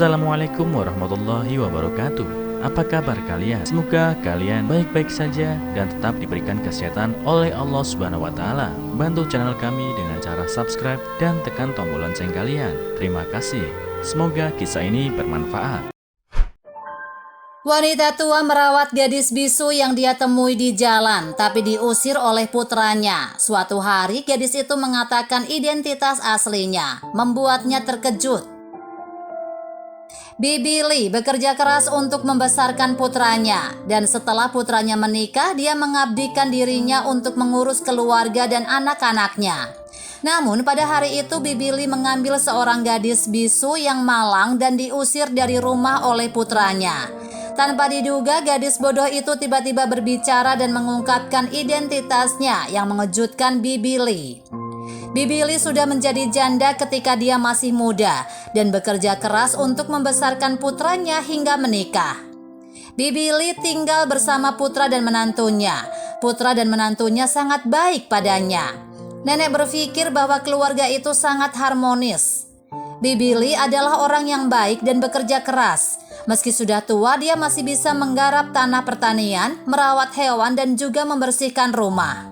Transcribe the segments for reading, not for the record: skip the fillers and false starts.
Assalamualaikum warahmatullahi wabarakatuh. Apa kabar kalian? Semoga kalian baik-baik saja dan tetap diberikan kesehatan oleh Allah Subhanahu wa taala. Bantu channel kami dengan cara subscribe dan tekan tombol lonceng kalian. Terima kasih. Semoga kisah ini bermanfaat. Wanita tua merawat gadis bisu yang dia temui di jalan, tapi diusir oleh putranya. Suatu hari, gadis itu mengatakan identitas aslinya, membuatnya terkejut. Bibi Li bekerja keras untuk membesarkan putranya, dan setelah putranya menikah, dia mengabdikan dirinya untuk mengurus keluarga dan anak-anaknya. Namun pada hari itu Bibi Li mengambil seorang gadis bisu yang malang dan diusir dari rumah oleh putranya. Tanpa diduga, gadis bodoh itu tiba-tiba berbicara dan mengungkapkan identitasnya yang mengejutkan Bibi Li. Bibi Li sudah menjadi janda ketika dia masih muda dan bekerja keras untuk membesarkan putranya hingga menikah. Bibi Li tinggal bersama putra dan menantunya. Putra dan menantunya sangat baik padanya. Nenek berpikir bahwa keluarga itu sangat harmonis. Bibi Li adalah orang yang baik dan bekerja keras. Meski sudah tua, dia masih bisa menggarap tanah pertanian, merawat hewan, dan juga membersihkan rumah.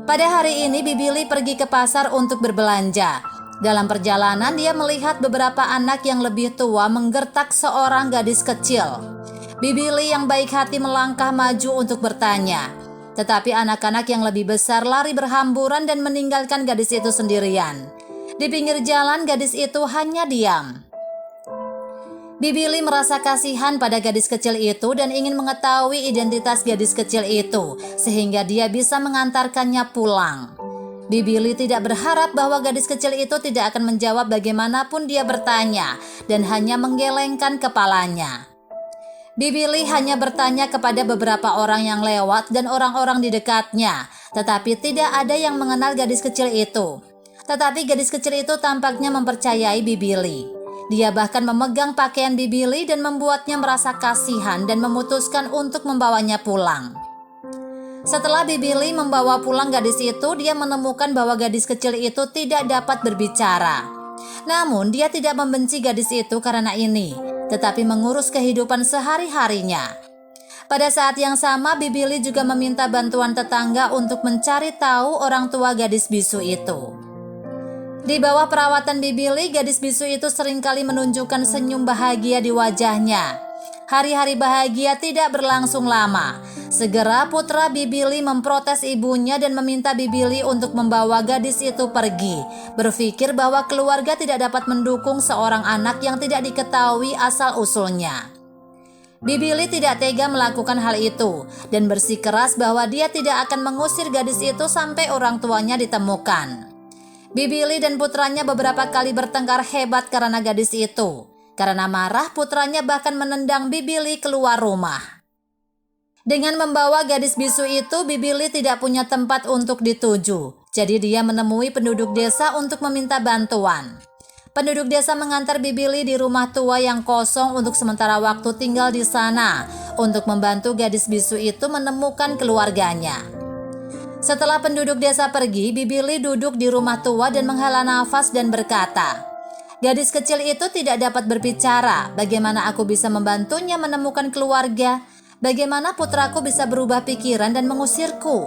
Pada hari ini, Bibi Li pergi ke pasar untuk berbelanja. Dalam perjalanan, dia melihat beberapa anak yang lebih tua menggertak seorang gadis kecil. Bibi Li yang baik hati melangkah maju untuk bertanya. Tetapi anak-anak yang lebih besar lari berhamburan dan meninggalkan gadis itu sendirian. Di pinggir jalan, gadis itu hanya diam. Bibi Li merasa kasihan pada gadis kecil itu dan ingin mengetahui identitas gadis kecil itu, sehingga dia bisa mengantarkannya pulang. Bibi Li tidak berharap bahwa gadis kecil itu tidak akan menjawab bagaimanapun dia bertanya, dan hanya menggelengkan kepalanya. Bibi Li hanya bertanya kepada beberapa orang yang lewat dan orang-orang di dekatnya, tetapi tidak ada yang mengenal gadis kecil itu. Tetapi gadis kecil itu tampaknya mempercayai Bibi Li. Dia bahkan memegang pakaian Bibi Li dan membuatnya merasa kasihan dan memutuskan untuk membawanya pulang. Setelah Bibi Li membawa pulang gadis itu, dia menemukan bahwa gadis kecil itu tidak dapat berbicara. Namun dia tidak membenci gadis itu karena ini, tetapi mengurus kehidupan sehari-harinya. Pada saat yang sama, Bibi Li juga meminta bantuan tetangga untuk mencari tahu orang tua gadis bisu itu. Di bawah perawatan Bibi Li, gadis bisu itu seringkali menunjukkan senyum bahagia di wajahnya. Hari-hari bahagia tidak berlangsung lama. Segera putra Bibi Li memprotes ibunya dan meminta Bibi Li untuk membawa gadis itu pergi. Berpikir bahwa keluarga tidak dapat mendukung seorang anak yang tidak diketahui asal-usulnya. Bibi Li tidak tega melakukan hal itu dan bersikeras bahwa dia tidak akan mengusir gadis itu sampai orang tuanya ditemukan. Bibi Li dan putranya beberapa kali bertengkar hebat karena gadis itu. Karena marah, putranya bahkan menendang Bibi Li keluar rumah. Dengan membawa gadis bisu itu, Bibi Li tidak punya tempat untuk dituju. Jadi dia menemui penduduk desa untuk meminta bantuan. Penduduk desa mengantar Bibi Li di rumah tua yang kosong untuk sementara waktu tinggal di sana untuk membantu gadis bisu itu menemukan keluarganya. Setelah penduduk desa pergi, Bibi Li duduk di rumah tua dan menghela nafas dan berkata, "Gadis kecil itu tidak dapat berbicara. Bagaimana aku bisa membantunya menemukan keluarga? Bagaimana putraku bisa berubah pikiran dan mengusirku?"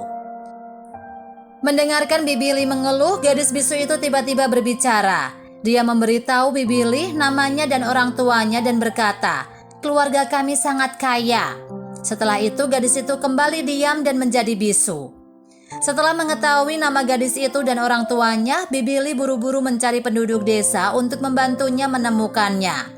Mendengarkan Bibi Li mengeluh, gadis bisu itu tiba-tiba berbicara. Dia memberitahu Bibi Li namanya dan orang tuanya dan berkata, "Keluarga kami sangat kaya." Setelah itu, gadis itu kembali diam dan menjadi bisu. Setelah mengetahui nama gadis itu dan orang tuanya, Bibi Li buru-buru mencari penduduk desa untuk membantunya menemukannya.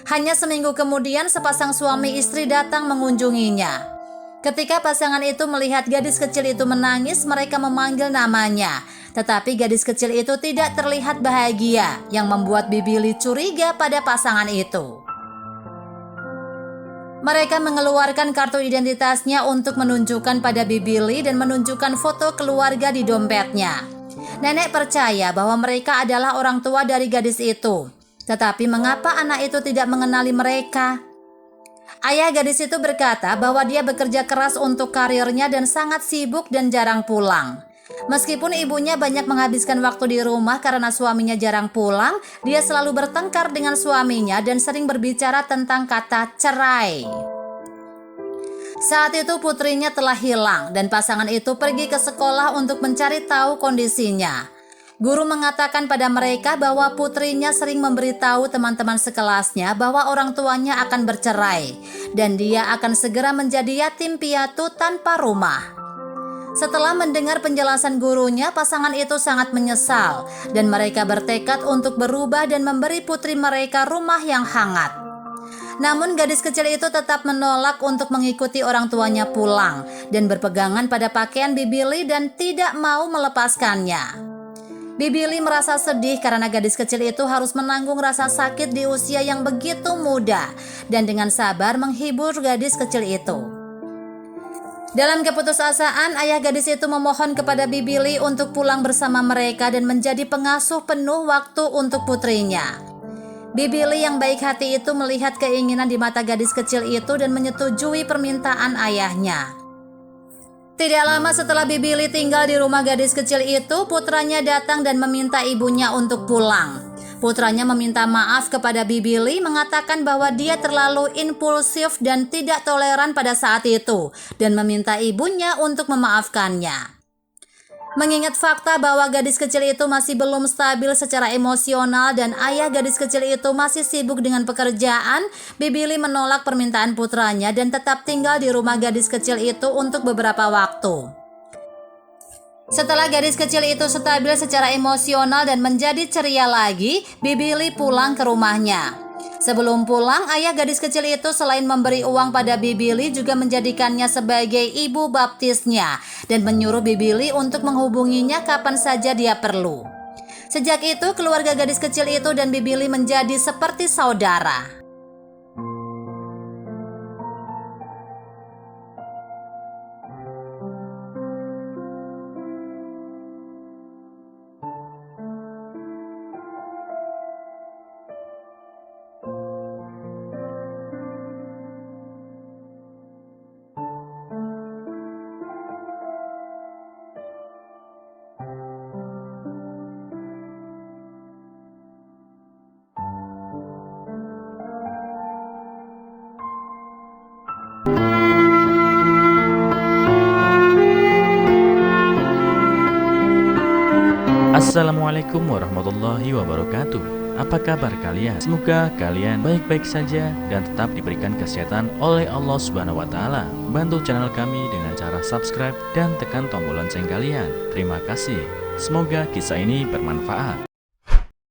Hanya seminggu kemudian, sepasang suami istri datang mengunjunginya. Ketika pasangan itu melihat gadis kecil itu menangis, mereka memanggil namanya. Tetapi gadis kecil itu tidak terlihat bahagia, yang membuat Bibi Li curiga pada pasangan itu. Mereka mengeluarkan kartu identitasnya untuk menunjukkan pada Bibi Li dan menunjukkan foto keluarga di dompetnya. Nenek percaya bahwa mereka adalah orang tua dari gadis itu. Tetapi mengapa anak itu tidak mengenali mereka? Ayah gadis itu berkata bahwa dia bekerja keras untuk karirnya dan sangat sibuk dan jarang pulang. Meskipun ibunya banyak menghabiskan waktu di rumah karena suaminya jarang pulang, dia selalu bertengkar dengan suaminya dan sering berbicara tentang kata cerai. Saat itu putrinya telah hilang dan pasangan itu pergi ke sekolah untuk mencari tahu kondisinya. Guru mengatakan pada mereka bahwa putrinya sering memberitahu teman-teman sekelasnya bahwa orang tuanya akan bercerai dan dia akan segera menjadi yatim piatu tanpa rumah. Setelah mendengar penjelasan gurunya, pasangan itu sangat menyesal dan mereka bertekad untuk berubah dan memberi putri mereka rumah yang hangat. Namun gadis kecil itu tetap menolak untuk mengikuti orang tuanya pulang dan berpegangan pada pakaian Bibili dan tidak mau melepaskannya. Bibili merasa sedih karena gadis kecil itu harus menanggung rasa sakit di usia yang begitu muda dan dengan sabar menghibur gadis kecil itu. Dalam keputusasaan, ayah gadis itu memohon kepada Bibili untuk pulang bersama mereka dan menjadi pengasuh penuh waktu untuk putrinya. Bibili yang baik hati itu melihat keinginan di mata gadis kecil itu dan menyetujui permintaan ayahnya. Tidak lama setelah Bibili tinggal di rumah gadis kecil itu, putranya datang dan meminta ibunya untuk pulang. Putranya meminta maaf kepada Bibili, mengatakan bahwa dia terlalu impulsif dan tidak toleran pada saat itu, dan meminta ibunya untuk memaafkannya. Mengingat fakta bahwa gadis kecil itu masih belum stabil secara emosional dan ayah gadis kecil itu masih sibuk dengan pekerjaan, Bibili menolak permintaan putranya dan tetap tinggal di rumah gadis kecil itu untuk beberapa waktu. Setelah gadis kecil itu stabil secara emosional dan menjadi ceria lagi, Bibili pulang ke rumahnya. Sebelum pulang, ayah gadis kecil itu selain memberi uang pada Bibili juga menjadikannya sebagai ibu baptisnya dan menyuruh Bibili untuk menghubunginya kapan saja dia perlu. Sejak itu, keluarga gadis kecil itu dan Bibili menjadi seperti saudara. Assalamualaikum warahmatullahi wabarakatuh. Apa kabar kalian? Semoga kalian baik-baik saja dan tetap diberikan kesehatan oleh Allah Subhanahu wa taala. Bantu channel kami dengan cara subscribe dan tekan tombol lonceng kalian. Terima kasih. Semoga kisah ini bermanfaat.